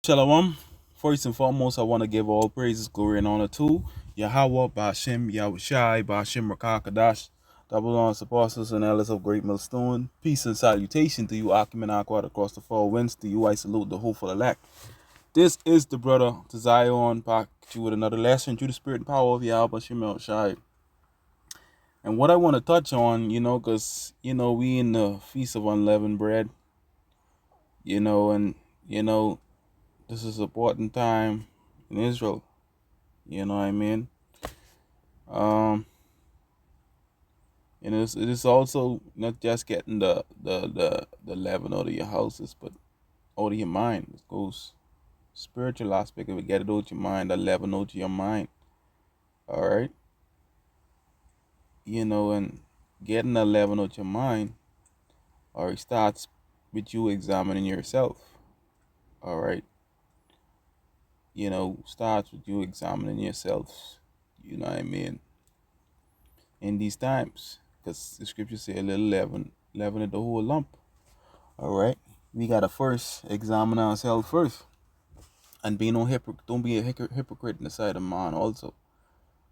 Shalom. First and foremost, I want to give all praises, glory, and honor to Yahweh, Bashim, Yahushai, Bashim, Rakakadash, double honors apostles and elders of Great Millstone. Peace and salutation to you, Akim and Aquat across the four winds. To you, I salute the hopeful elect. This is the brother to Zion, back at you with another lesson through the spirit and power of Yahweh, Bashim, Yahushai. And what I want to touch on, because, we in the Feast of Unleavened Bread, and, this is an important time in Israel. You know what I mean? Um, and it is also not just getting the leaven out of your houses, but out of your mind. It goes spiritual aspect of it. Get it out of your mind, the leaven out of your mind. All right? And getting the leaven out of your mind, or it starts with you examining yourself. All right? Starts with you examining yourself. You know what I mean? In these times, because the scriptures say a little leaven at the whole lump. All right, we gotta first examine ourselves first, and be no hypocrite. Don't be a hypocrite in the sight of man. Also,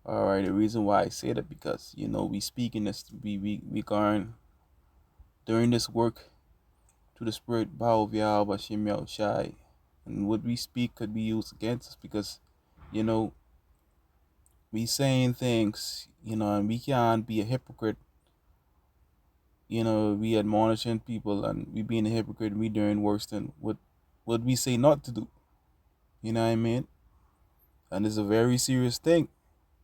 all right. The reason why I say that because we speak in this, we going during this work to the spirit power of Yahweh Shem Shai, and what we speak could be used against us because you know we saying things and we can't be a hypocrite. We admonishing people and we being a hypocrite and we doing worse than what we say not to do. You know what I mean? And it's a very serious thing.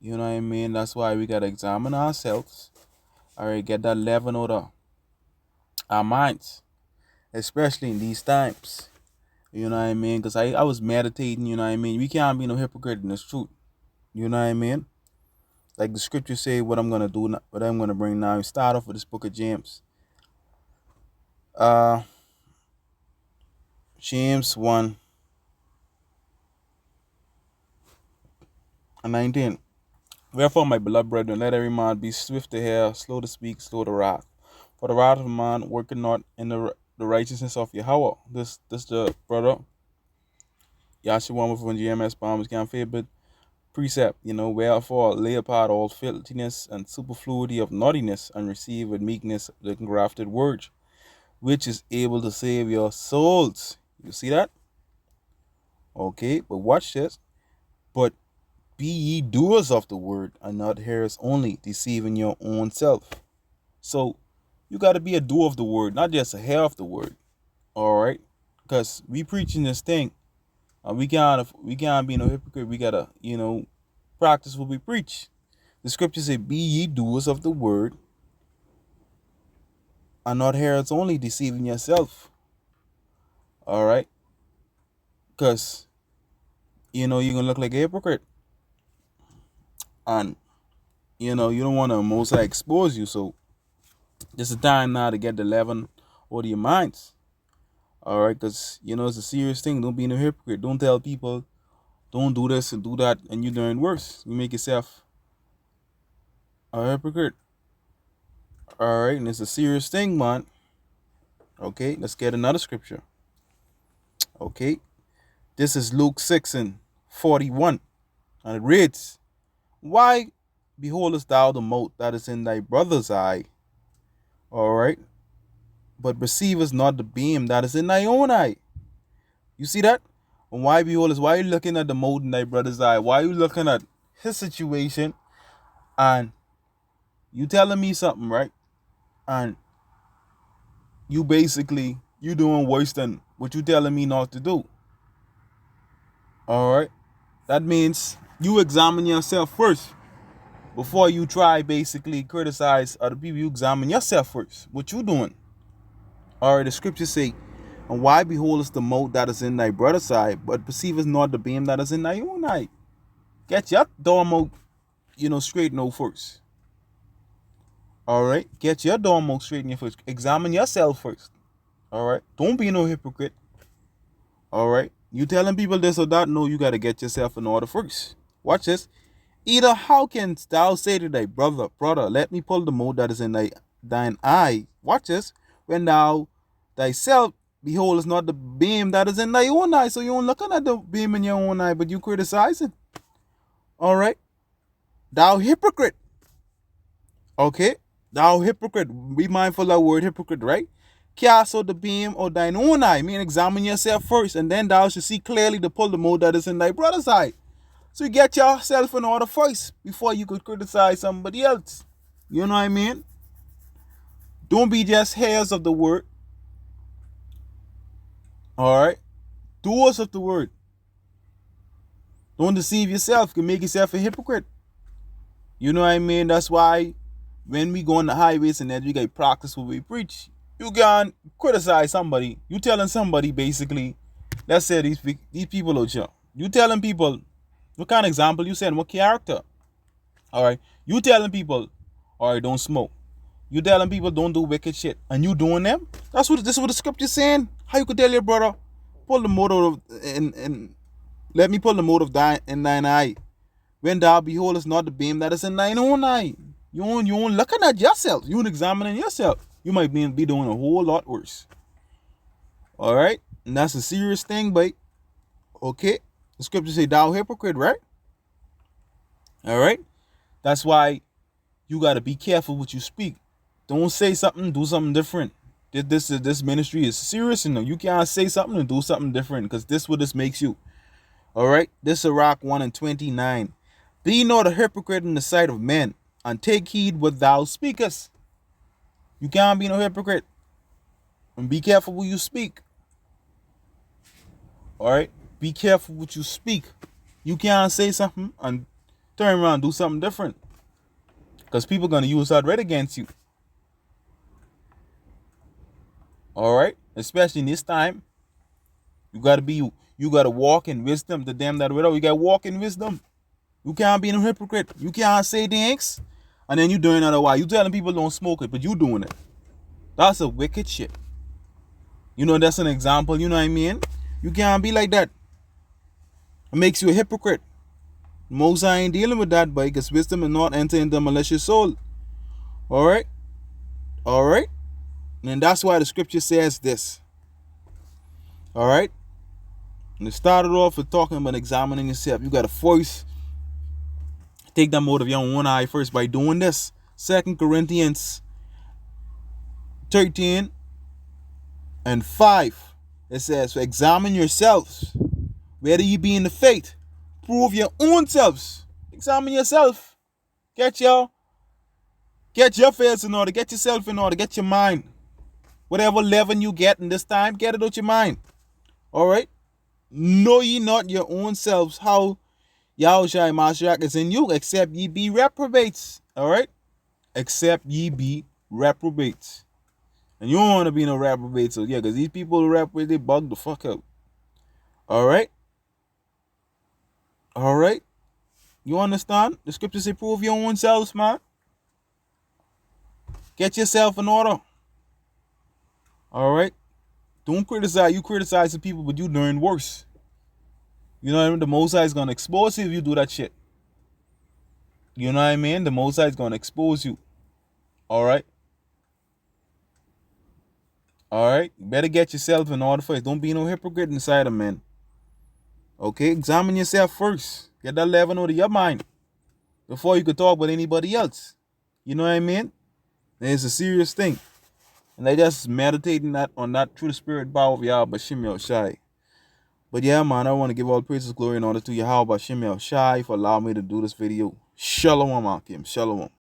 You know what I mean? That's why we gotta examine ourselves. Alright, get that leaven out of our minds. Especially in these times. You know what I mean? Because I was meditating, you know what I mean? We can't be no hypocrite in this truth. You know what I mean? Like the scriptures say, what I'm gonna do, what I'm gonna bring now. Start off with this book of James. James 1 and 19. Wherefore, my beloved brethren, let every man be swift to hear, slow to speak, slow to wrath. For the wrath of man worketh not in the righteousness of Yahweh. This the brother Yahshua from GMS Palms can favorite precept, wherefore lay apart all filthiness and superfluity of naughtiness, and receive with meekness the engrafted word, which is able to save your souls. You see that? Okay, but watch this. But be ye doers of the word, and not hearers only, deceiving your own self. So you got to be a doer of the word, not just a hearer of the word. All right, because we preaching this thing, and we can't be no hypocrite. We gotta practice what we preach. The scripture say, "Be ye doers of the word, and not hearers only, deceiving yourself." All right, because you're gonna look like a hypocrite, and you don't want to most expose you. So this is the time now to get the leaven out of your minds. All right, because it's a serious thing. Don't be no hypocrite. Don't tell people don't do this and do that, and you're doing worse. You make yourself a hypocrite. All right, and it's a serious thing, man. Okay, let's get another scripture. Okay, this is Luke 6 and 41, and it reads, "Why beholdest thou the mote that is in thy brother's eye? All right, but perceivest not the beam that is in thy own eye." You see that? And why are you looking at the mote in thy brother's eye? Why are you looking at his situation and you telling me something, right? And you doing worse than what you telling me not to do. All right? That means you examine yourself first before you try basically criticize other people. You examine yourself first. What you doing? All right, the scriptures say, "And why beholdest the mote that is in thy brother's eye, but perceivest not the beam that is in thy own eye?" Get your dormo, straight no first. All right, get your dormo straight in your first. Examine yourself first. All right, don't be no hypocrite. All right, you telling people this or that? No, you gotta get yourself in order first. Watch this. Either how canst thou say to thy brother, let me pull the mote that is in thine eye? Watch this. When thou thyself behold, it's not the beam that is in thy own eye. So you ain't looking at the beam in your own eye, but you criticizing. All right. Thou hypocrite. Okay. Thou hypocrite. Be mindful of that word hypocrite, right? Cast out the beam of thine own eye. Mean examine yourself first, and then thou shalt see clearly the pull the mote that is in thy brother's eye. So you get yourself in order first before you could criticize somebody else. You know what I mean? Don't be just hearers of the word. Alright? Doers of the word. Don't deceive yourself. You can make yourself a hypocrite. You know what I mean? That's why when we go on the highways and then we get practice what we preach, you can criticize somebody. You telling somebody basically, let's say these people out here. You telling people, what kind of example you saying? What character? Alright? You telling people, alright, don't smoke. You telling people don't do wicked shit, and you doing them? This is what the scripture's saying. How you could tell your brother, pull the mote of and let me pull the mote of in thine eye, when thou beholdest not the beam that is in thine own eye. You ain't looking at yourself. You ain't examining yourself. You might be doing a whole lot worse. All right, and that's a serious thing, but okay. The scripture say, "Thou hypocrite," right? All right. That's why you got to be careful what you speak. Don't say something, do something different. This ministry is serious, and you can't say something and do something different, because this what this makes you. All right. This is Sirach 1:29. Be not a hypocrite in the sight of men, and take heed what thou speakest. You can't be no hypocrite, and be careful what you speak. All right. Be careful what you speak. You can't say something and turn around and do something different, because people are gonna use that right against you. All right, especially in this time, you gotta walk in wisdom. To them that without, you gotta walk in wisdom. You can't be a hypocrite. You can't say things, and then you doing otherwise. You telling people don't smoke it, but you doing it. That's a wicked shit. You know, that's an example. You know what I mean? You can't be like that. It makes you a hypocrite. Most I ain't dealing with that, but because wisdom is not enter into a malicious soul. All right, all right. And that's why the scripture says this. All right. And it started off with talking about examining yourself. You got to first take that mote of your own eye first by doing this. 2 Corinthians 13 and 5. It says, examine yourselves, whether you be in the faith. Prove your own selves. Examine yourself. Get your affairs in order. Get yourself in order. Get your mind. Whatever leaven you get in this time, get it out your mind. All right? Know ye not your own selves how Yahushua Mashiach is in you, except ye be reprobates. All right? Except ye be reprobates. And you don't want to be no reprobates. So yeah, because these people who reprobate, they bug the fuck out. All right? All right? You understand? The scriptures say prove your own selves, man. Get yourself in order. All right? Don't criticize. You criticize the people, but you doing worse. You know what I mean? The Most High is going to expose you if you do that shit. You know what I mean? The Most High is going to expose you. All right? All right? You better get yourself in order first. Don't be no hypocrite inside of men. Okay? Examine yourself first. Get that leaven out of your mind before you could talk with anybody else. You know what I mean? It's a serious thing. And they just meditating on that through the spirit power of Yahweh Bashim Yahushai. But yeah, man, I want to give all praises, glory, and honor to Yahweh Bashim Yahushai for allowing me to do this video. Shalom, Akim. Shalom.